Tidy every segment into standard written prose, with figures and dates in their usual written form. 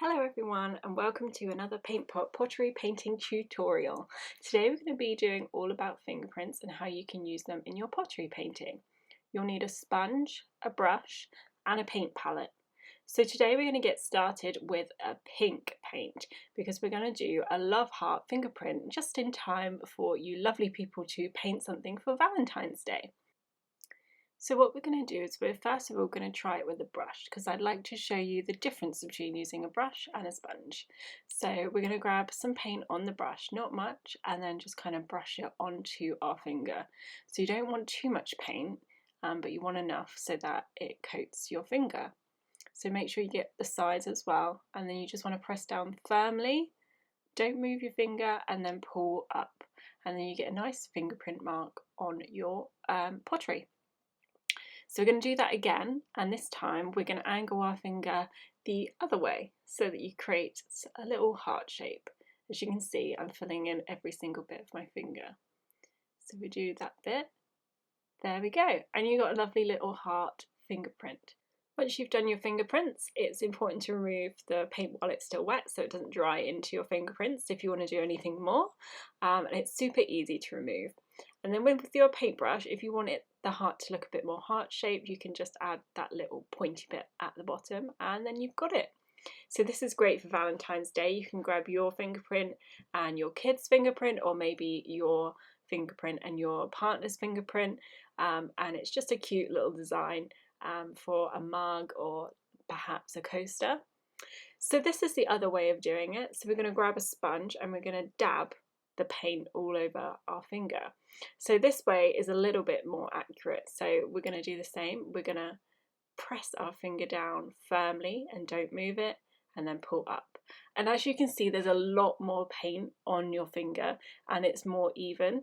Hello everyone and welcome to another paint pot pottery painting tutorial. Today we're going to be doing all about fingerprints and how you can use them in your pottery painting. You'll need a sponge, a brush and a paint palette. So today we're going to get started with a pink paint because we're going to do a love heart fingerprint just in time for you lovely people to paint something for Valentine's Day. So what we're going to do is we're first of all going to try it with a brush because I'd like to show you the difference between using a brush and a sponge. So we're going to grab some paint on the brush, not much, and then just kind of brush it onto our finger. So you don't want too much paint, but you want enough so that it coats your finger. So make sure you get the sides as well, and then you just want to press down firmly, don't move your finger, and then pull up, and then you get a nice fingerprint mark on your pottery. So we're going to do that again, and this time we're going to angle our finger the other way so that you create a little heart shape. As you can see, I'm filling in every single bit of my finger. So we do that bit. There we go. And you got a lovely little heart fingerprint. Once you've done your fingerprints, it's important to remove the paint while it's still wet so it doesn't dry into your fingerprints if you want to do anything more. And it's super easy to remove. And then with your paintbrush, if you want the heart to look a bit more heart-shaped, you can just add that little pointy bit at the bottom and then you've got it. So this is great for Valentine's Day. You can grab your fingerprint and your kid's fingerprint, or maybe your fingerprint and your partner's fingerprint, and it's just a cute little design for a mug or perhaps a coaster. So this is the other way of doing it. So we're going to grab a sponge and we're going to dab the paint all over our finger. So this way is a little bit more accurate. So we're going to do the same. We're going to press our finger down firmly and don't move it, and then pull up. And as you can see, there's a lot more paint on your finger and it's more even,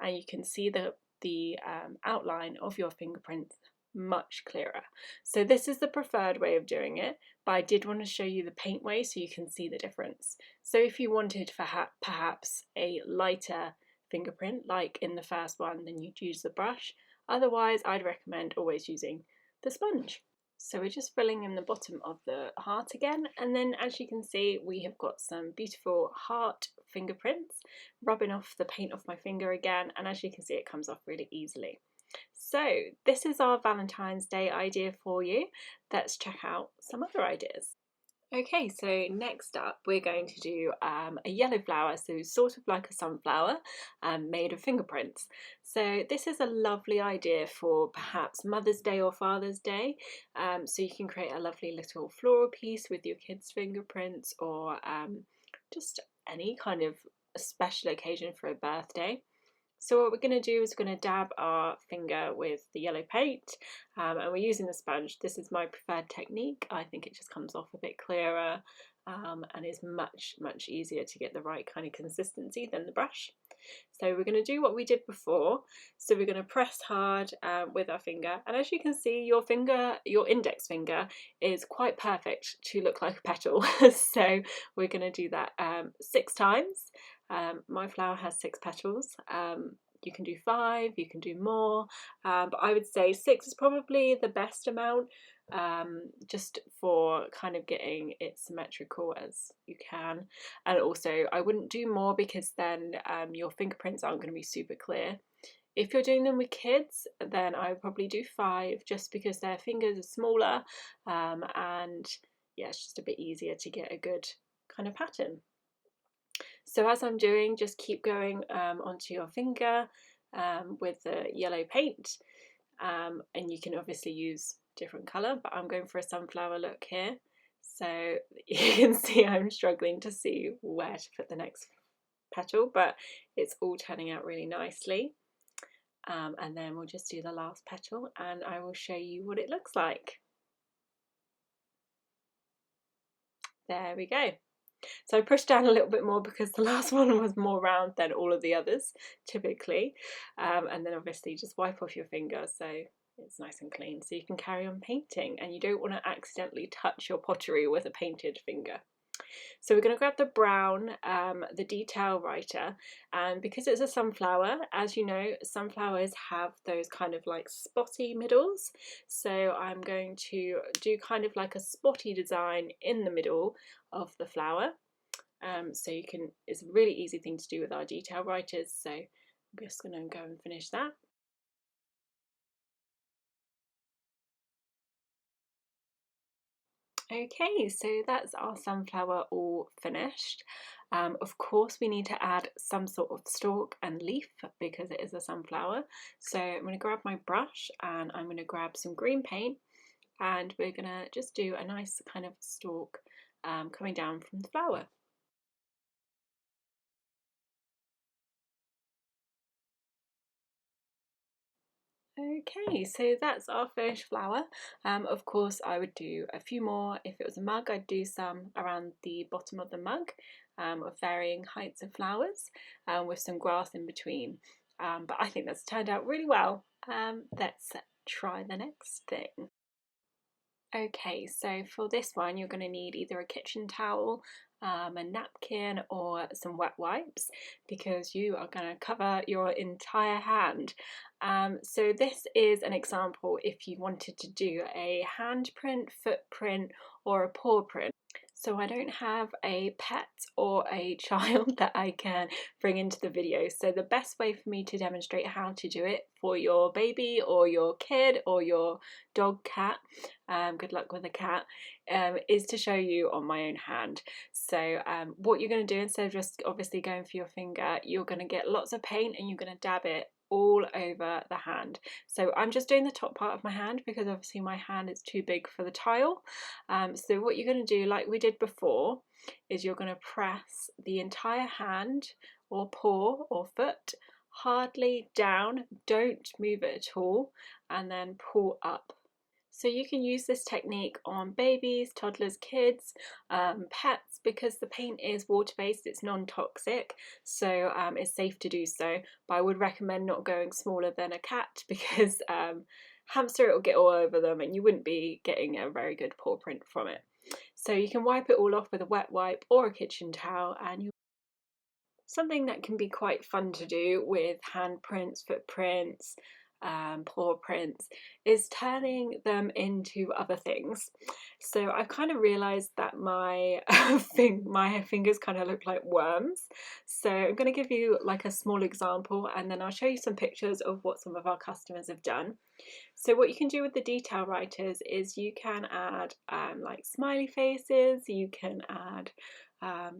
and you can see the outline of your fingerprints much clearer. So this is the preferred way of doing it, but I did want to show you the paint way so you can see the difference. So if you wanted perhaps a lighter fingerprint like in the first one, then you'd use the brush. Otherwise, I'd recommend always using the sponge. So we're just filling in the bottom of the heart again, and then as you can see, we have got some beautiful heart fingerprints rubbing off the paint off my finger again, and as you can see, it comes off really easily. So this is our Valentine's Day idea for you. Let's check out some other ideas. Okay, so next up we're going to do a yellow flower, so sort of like a sunflower made of fingerprints. So this is a lovely idea for perhaps Mother's Day or Father's Day. So you can create a lovely little floral piece with your kids' fingerprints, or just any kind of special occasion for a birthday. So what we're going to do is we're going to dab our finger with the yellow paint, and we're using the sponge. This is my preferred technique. I think it just comes off a bit clearer and is much easier to get the right kind of consistency than the brush. So we're going to do what we did before. So we're going to press hard with our finger, and as you can see, your index finger is quite perfect to look like a petal. So we're going to do that 6 times. My flower has 6 petals. You can do 5, you can do more, but I would say 6 is probably the best amount, just for kind of getting it symmetrical as you can. And also I wouldn't do more because then your fingerprints aren't going to be super clear. If you're doing them with kids, then I would probably do 5, just because their fingers are smaller, and yeah, it's just a bit easier to get a good kind of pattern. So as I'm doing, just keep going onto your finger with the yellow paint, and you can obviously use different colour, but I'm going for a sunflower look here. So you can see I'm struggling to see where to put the next petal, but it's all turning out really nicely. And then we'll just do the last petal and I will show you what it looks like. There we go. So I pushed down a little bit more because the last one was more round than all of the others typically, and then obviously just wipe off your finger so it's nice and clean so you can carry on painting, and you don't want to accidentally touch your pottery with a painted finger. So we're going to grab the brown, the detail writer, and because it's a sunflower, as you know, sunflowers have those kind of like spotty middles. So I'm going to do kind of like a spotty design in the middle of the flower. So you can, it's a really easy thing to do with our detail writers. So I'm just going to go and finish that. Okay, so that's our sunflower all finished. Of course, we need to add some sort of stalk and leaf because it is a sunflower. So I'm going to grab my brush and I'm going to grab some green paint, and we're going to just do a nice kind of stalk coming down from the flower. Okay, so that's our finished flower. Of course, I would do a few more. If it was a mug, I'd do some around the bottom of the mug of varying heights of flowers with some grass in between. But I think that's turned out really well. Let's try the next thing. Okay, so for this one, you're going to need either a kitchen towel, a napkin, or some wet wipes because you are going to cover your entire hand. So this is an example if you wanted to do a handprint, footprint, or a paw print. So I don't have a pet or a child that I can bring into the video. So the best way for me to demonstrate how to do it for your baby or your kid or your dog, cat, good luck with a cat, is to show you on my own hand. So what you're going to do, instead of just obviously going for your finger, you're going to get lots of paint and you're going to dab it all over the hand. So I'm just doing the top part of my hand because obviously my hand is too big for the tile. So what you're going to do, like we did before, is you're going to press the entire hand or paw or foot hardly down, don't move it at all, and then pull up. So you can use this technique on babies, toddlers, kids, pets, because the paint is water-based, it's non-toxic, so it's safe to do so. But I would recommend not going smaller than a cat because hamster, it will get all over them and you wouldn't be getting a very good paw print from it. So you can wipe it all off with a wet wipe or a kitchen towel, and something that can be quite fun to do with handprints, footprints, paw prints is turning them into other things. So I've kind of realised that my my fingers kind of look like worms. So I'm going to give you like a small example and then I'll show you some pictures of what some of our customers have done. So what you can do with the detail writers is you can add like smiley faces, you can add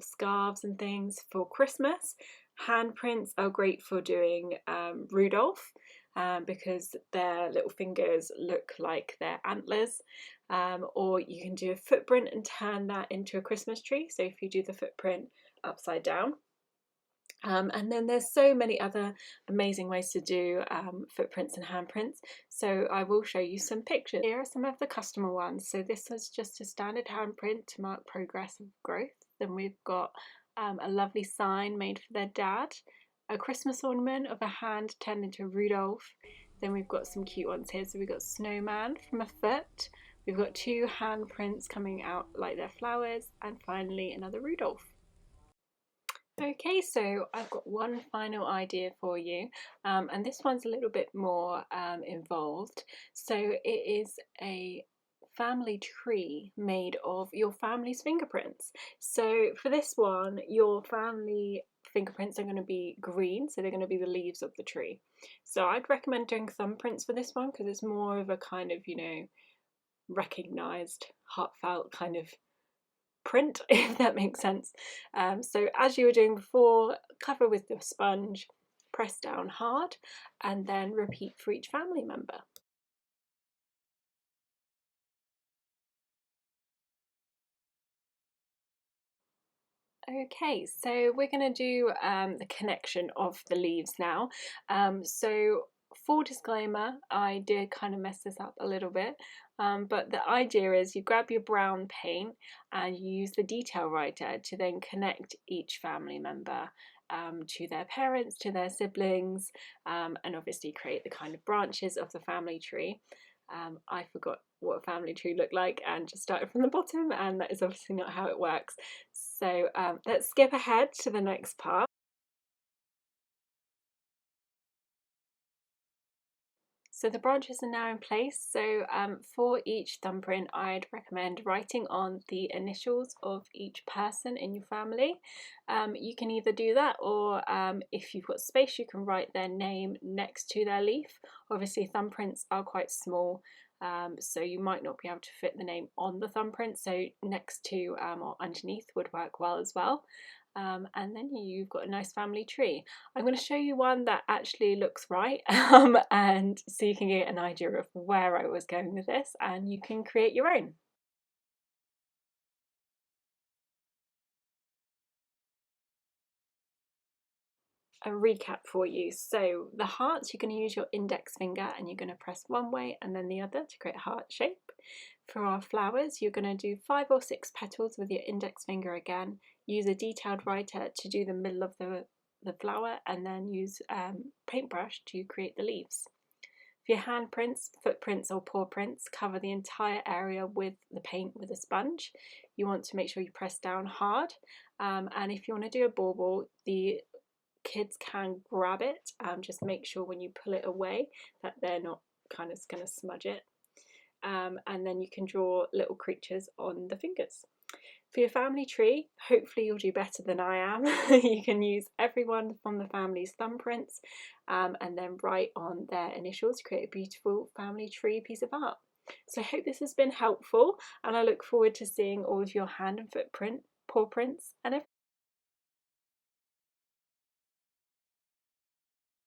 scarves and things for Christmas. Handprints are great for doing Rudolph because their little fingers look like their antlers. Or you can do a footprint and turn that into a Christmas tree. So if you do the footprint upside down. And then there's so many other amazing ways to do footprints and handprints. So I will show you some pictures. Here are some of the customer ones. So this was just a standard handprint to mark progress of growth. Then we've got a lovely sign made for their dad, a Christmas ornament of a hand turned into Rudolph. Then we've got some cute ones here. So we've got snowman from a foot. We've got two handprints coming out like they're flowers, and finally another Rudolph. Okay, so I've got one final idea for you, and this one's a little bit more involved. So it is a family tree made of your family's fingerprints. So for this one, your family fingerprints are going to be green, so they're going to be the leaves of the tree. So I'd recommend doing thumbprints for this one because it's more of a kind of, you know, recognised, heartfelt kind of print, if that makes sense. So as you were doing before, cover with the sponge, press down hard, and then repeat for each family member. Okay, so we're going to do the connection of the leaves now. So full disclaimer, I did kind of mess this up a little bit, but the idea is you grab your brown paint and you use the detail writer to then connect each family member to their parents, to their siblings, and obviously create the kind of branches of the family tree. I forgot what a family tree looked like and just started from the bottom, and that is obviously not how it works. So let's skip ahead to the next part. So the branches are now in place. So for each thumbprint, I'd recommend writing on the initials of each person in your family. You can either do that, or if you've got space, you can write their name next to their leaf. Obviously, thumbprints are quite small, so you might not be able to fit the name on the thumbprint. So next to or underneath would work well as well. And then you've got a nice family tree. I'm going to show you one that actually looks right, and so you can get an idea of where I was going with this, and you can create your own. A recap for you. So the hearts, you're going to use your index finger and you're going to press one way and then the other to create a heart shape. For our flowers, you're going to do 5 or 6 petals with your index finger again. Use a detailed writer to do the middle of the flower, and then use paintbrush to create the leaves. For your handprints, footprints or paw prints, cover the entire area with the paint with a sponge. You want to make sure you press down hard, and if you want to do a bauble, the kids can grab it. Just make sure when you pull it away that they're not kind of going to smudge it. And then you can draw little creatures on the fingers. For your family tree, hopefully you'll do better than I am. You can use everyone from the family's thumbprints, and then write on their initials to create a beautiful family tree piece of art. So I hope this has been helpful, and I look forward to seeing all of your hand and footprint, paw prints and everything.